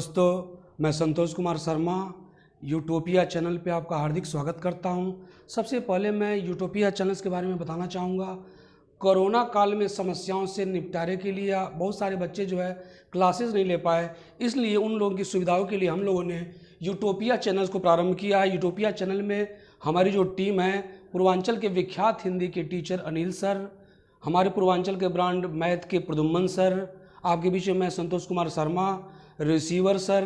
दोस्तों, मैं Santosh Kumar Sharma utopia channel पे आपका हार्दिक स्वागत करता हूं। सबसे पहले मैं यूटोपिया चैनल्स के बारे में बताना चाहूँगा। कोरोना काल में समस्याओं से निपटारे के लिए बहुत सारे बच्चे जो है क्लासेस नहीं ले पाए, इसलिए उन लोगों की सुविधाओं के लिए हम लोगों ने यूटोपिया चैनल्स को प्रारंभ किया है। यूटोपिया चैनल में हमारी जो टीम है, पूर्वांचल के विख्यात हिंदी के टीचर अनिल सर, हमारे पूर्वांचल के ब्रांड मैथ के प्रदुम्न सर, आपके बीच में मैं संतोष कुमार शर्मा, रिसीवर सर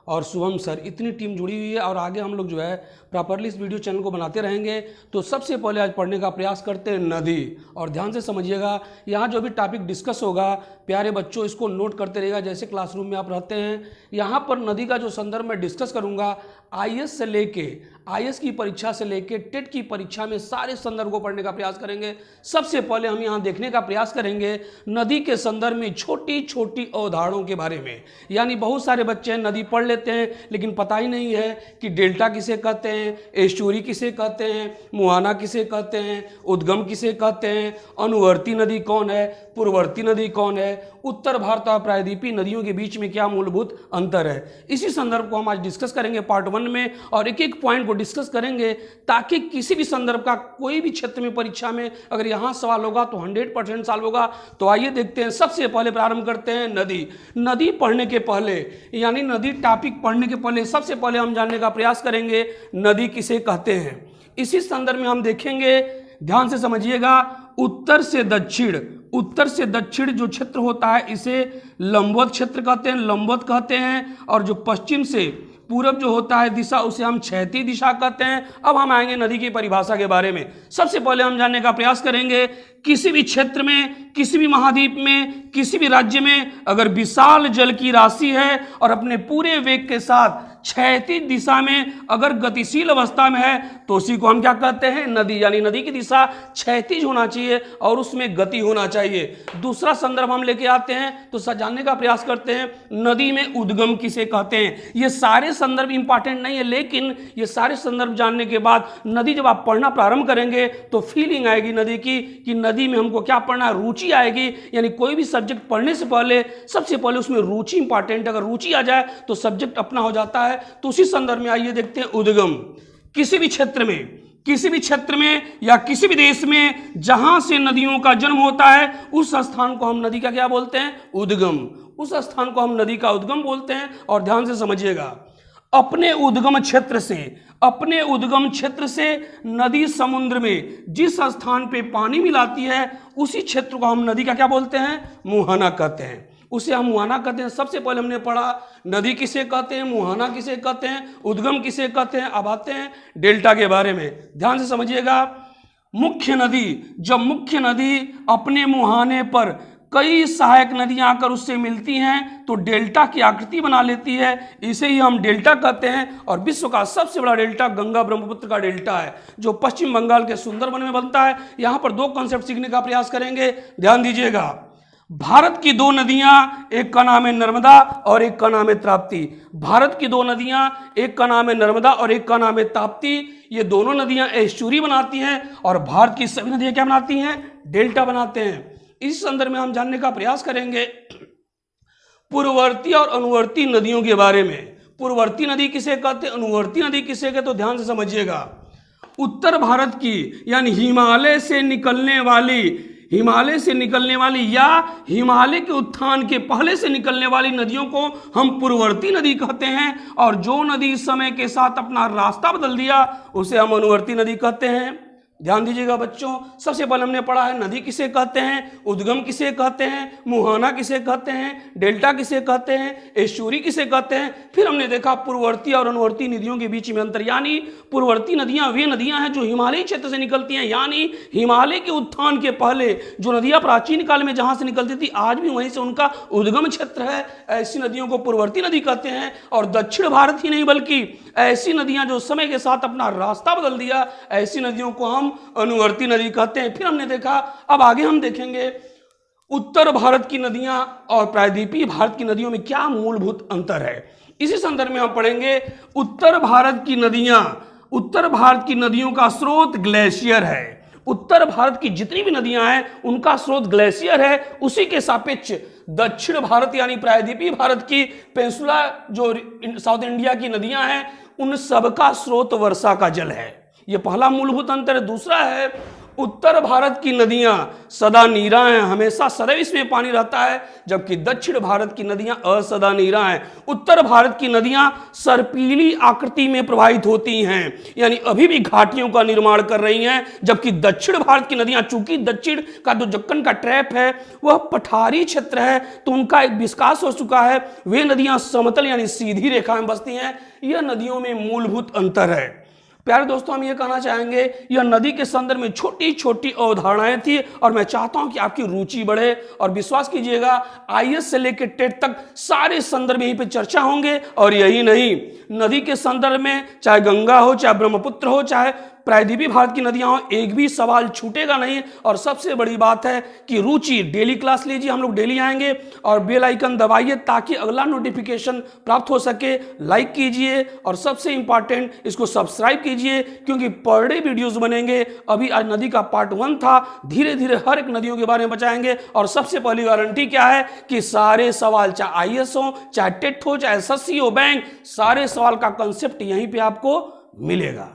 और शुभम सर, इतनी टीम जुड़ी हुई है और आगे हम लोग जो है प्रॉपरली इस वीडियो चैनल को बनाते रहेंगे। तो सबसे पहले आज पढ़ने का प्रयास करते हैं नदी, और ध्यान से समझिएगा। यहाँ जो भी टॉपिक डिस्कस होगा प्यारे बच्चों इसको नोट करते रहेगा जैसे क्लासरूम में आप रहते हैं। यहाँ पर नदी का जो संदर्भ मैं डिस्कस करूँगा, आईएएस से लेके आईएएस की परीक्षा से लेके टेट की परीक्षा में सारे संदर्भ को पढ़ने का प्रयास करेंगे। सबसे पहले हम यहाँ देखने का प्रयास करेंगे नदी के संदर्भ में छोटी छोटी अवधारणाओं के बारे में। यानी बहुत सारे बच्चे नदी पढ़ लेते हैं लेकिन पता ही नहीं है कि डेल्टा किसे कहते हैं, एस्चुरी किसे कहते हैं, मुहाना किसे कहते हैं, उद्गम किसे कहते हैं, अनुवर्ती नदी कौन है, पूर्ववर्ती नदी कौन है, उत्तर भारत और प्रायद्वीपीय नदियों के बीच में क्या मूलभूत अंतर है। इसी संदर्भ को हम आज डिस्कस करेंगे पार्ट 1 में, और एक एक पॉइंट को डिस्कस करेंगे ताकि किसी भी संदर्भ का कोई भी क्षेत्र में परीक्षा में अगर यहाँ सवाल होगा तो 100% सॉल्व होगा। तो आइए देखते हैं। सबसे पहले प्रारंभ करते हैं नदी। नदी पढ़ने के पहले, यानी नदी टॉपिक पढ़ने के पहले सबसे पहले हम जानने का प्रयास करेंगे नदी किसे कहते हैं। इसी संदर्भ में हम देखेंगे, ध्यान से समझिएगा, उत्तर से दक्षिण जो क्षेत्र होता है इसे लंबवत क्षेत्र कहते हैं, लंबवत कहते हैं। और जो पश्चिम से पूरब जो होता है दिशा, उसे हम क्षैतिज दिशा कहते हैं। अब हम आएंगे नदी की परिभाषा के बारे में। सबसे पहले हम जानने का प्रयास करेंगे, किसी भी क्षेत्र में, किसी भी महाद्वीप में, किसी भी राज्य में अगर विशाल जल की राशि है और अपने पूरे वेग के साथ क्षैतिज दिशा में अगर गतिशील अवस्था में है तो उसी को हम क्या कहते हैं, नदी। यानी नदी की दिशा क्षैतिज होना चाहिए और उसमें गति होना चाहिए। दूसरा संदर्भ हम लेके आते हैं तो जानने का प्रयास करते हैं नदी में उद्गम किसे कहते हैं। ये सारे संदर्भ इंपॉर्टेंट नहीं है, लेकिन ये सारे संदर्भ जानने के बाद नदी जब आप पढ़ना प्रारंभ करेंगे तो फीलिंग आएगी नदी की कि नदी में हमको क्या पढ़ना है, रुचि आएगी। यानी कोई भी सब्जेक्ट पढ़ने से पहले सबसे पहले उसमें रुचि इंपॉर्टेंट, अगर रुचि आ जाए तो सब्जेक्ट अपना हो जाता है। तो उसी संदर्भ में आइए देखते हैं उद्गम। किसी भी क्षेत्र में या किसी भी देश में जहां से नदियों का जन्म होता है उस स्थान को हम नदी का क्या बोलते हैं, उद्गम। उस स्थान को हम नदी का उद्गम बोलते हैं। और ध्यान से समझिएगा, अपने उद्गम क्षेत्र से नदी समुद्र में जिस स्थान पे पानी मिलाती है उसी क्षेत्र को हम नदी का क्या बोलते हैं, मुहाना कहते हैं। उसे हम मुहाना कहते हैं। सबसे पहले हमने पढ़ा नदी किसे कहते हैं, मुहाना किसे कहते हैं, उद्गम किसे कहते हैं। अब आते हैं डेल्टा के बारे में। ध्यान से समझिएगा, मुख्य नदी अपने मुहाने पर कई सहायक नदियां आकर उससे मिलती हैं तो डेल्टा की आकृति बना लेती है, इसे ही हम डेल्टा कहते हैं। और विश्व का सबसे बड़ा डेल्टा गंगा ब्रह्मपुत्र का डेल्टा है जो पश्चिम बंगाल के सुंदरबन में बनता है। यहां पर दो कॉन्सेप्ट सीखने का प्रयास करेंगे, ध्यान दीजिएगा। भारत की दो नदियां, एक का नाम है नर्मदा और एक का नाम है ताप्ती। भारत की दो नदियां, एक का नाम है नर्मदा और एक का नाम है ताप्ती। ये दोनों नदियां एस्चुरी बनाती हैं और भारत की सभी नदियां क्या बनाती हैं, डेल्टा बनाते हैं। इस संदर्भ में हम जानने का प्रयास करेंगे पूर्ववर्ती और अनुवर्ती नदियों के बारे में। पूर्ववर्ती नदी किसे कहते हैं, अनुवर्ती नदी किसे कहते, तो ध्यान से समझिएगा। उत्तर भारत की यानी हिमालय से निकलने वाली या हिमालय के उत्थान के पहले से निकलने वाली नदियों को हम पूर्ववर्ती नदी कहते हैं। और जो नदी समय के साथ अपना रास्ता बदल दिया उसे हम अनुवर्ती नदी कहते हैं। ध्यान दीजिएगा बच्चों, सबसे पहले हमने पढ़ा है नदी किसे कहते हैं, उद्गम किसे कहते हैं, मुहाना किसे कहते हैं, डेल्टा किसे कहते हैं, एस्चुरी किसे कहते हैं। फिर हमने देखा पूर्ववर्ती और अनुवर्ती नदियों के बीच में अंतर। यानी पूर्ववर्ती नदियां वे नदियां हैं जो हिमालयी क्षेत्र से निकलती हैं, यानी हिमालय के उत्थान के पहले जो नदियां प्राचीन काल में जहां से निकलती थी आज भी वहीं से उनका उद्गम क्षेत्र है। ऐसी नदियों को पूर्ववर्ती नदी कहते हैं। और दक्षिण भारत ही नहीं बल्कि ऐसी नदियां जो समय के साथ अपना रास्ता बदल दिया, ऐसी नदियों को हम अनुवर्ती नदी कहते हैं। फिर हमने देखा, अब आगे हम देखेंगे उत्तर भारत की नदियां और प्रायद्वीपीय भारत की नदियों में क्या मूलभूत अंतर है। इसी संदर्भ में हम पढ़ेंगे उत्तर भारत की नदियों का स्रोत ग्लेशियर है। उत्तर भारत की जितनी भी नदियां हैं उनका स्रोत ग्लेशियर है। उसी के सापेक्ष दक्षिण भारत यानी प्रायद्वीपीय भारत की पेंसुला जो साउथ इंडिया की नदियां हैं उन सबका स्रोत वर्षा का जल है। यह पहला मूलभूत अंतर है। दूसरा है उत्तर भारत की नदियां सदा नीरा हैं, हमेशा सदैव इसमें पानी रहता है, जबकि दक्षिण भारत की नदियां असदा नीरा हैं। उत्तर भारत की नदियां सर्पीली आकृति में प्रवाहित होती हैं, यानी अभी भी घाटियों का निर्माण कर रही हैं, जबकि दक्षिण भारत की नदियां, चूंकि दक्षिण का जो दक्कन का ट्रैप है वह पठारी क्षेत्र है, तो उनका एक विकास हो चुका है, वे नदियां समतल यानी सीधी रेखा में बसती हैं। यह नदियों में मूलभूत अंतर है। प्यारे दोस्तों, हम ये कहना चाहेंगे यह नदी के संदर्भ में छोटी छोटी अवधारणाएं थी और मैं चाहता हूं कि आपकी रुचि बढ़े और विश्वास कीजिएगा आईएएस से लेकर टेट तक सारे संदर्भ यहीं पे चर्चा होंगे। और यही नहीं, नदी के संदर्भ में चाहे गंगा हो, चाहे ब्रह्मपुत्र हो, चाहे प्रायद्वीपीय भारत की नदियां हो, एक भी सवाल छूटेगा नहीं। और सबसे बड़ी बात है कि रुचि, डेली क्लास लीजिए, हम लोग डेली आएंगे, और बेल आइकन दबाइए ताकि अगला नोटिफिकेशन प्राप्त हो सके। लाइक कीजिए और सबसे इंपॉर्टेंट इसको सब्सक्राइब कीजिए, क्योंकि पर डे वीडियोस बनेंगे। अभी आज नदी का पार्ट 1 था, धीरे धीरे हर एक नदियों के बारे में बताएंगे। और सबसे पहली गारंटी क्या है कि सारे सवाल, चाहे आईएएस हो, चाहे टेट हो, चाहे एसएससी हो, बैंक, सारे सवाल का कंसेप्ट यहीं पे आपको मिलेगा।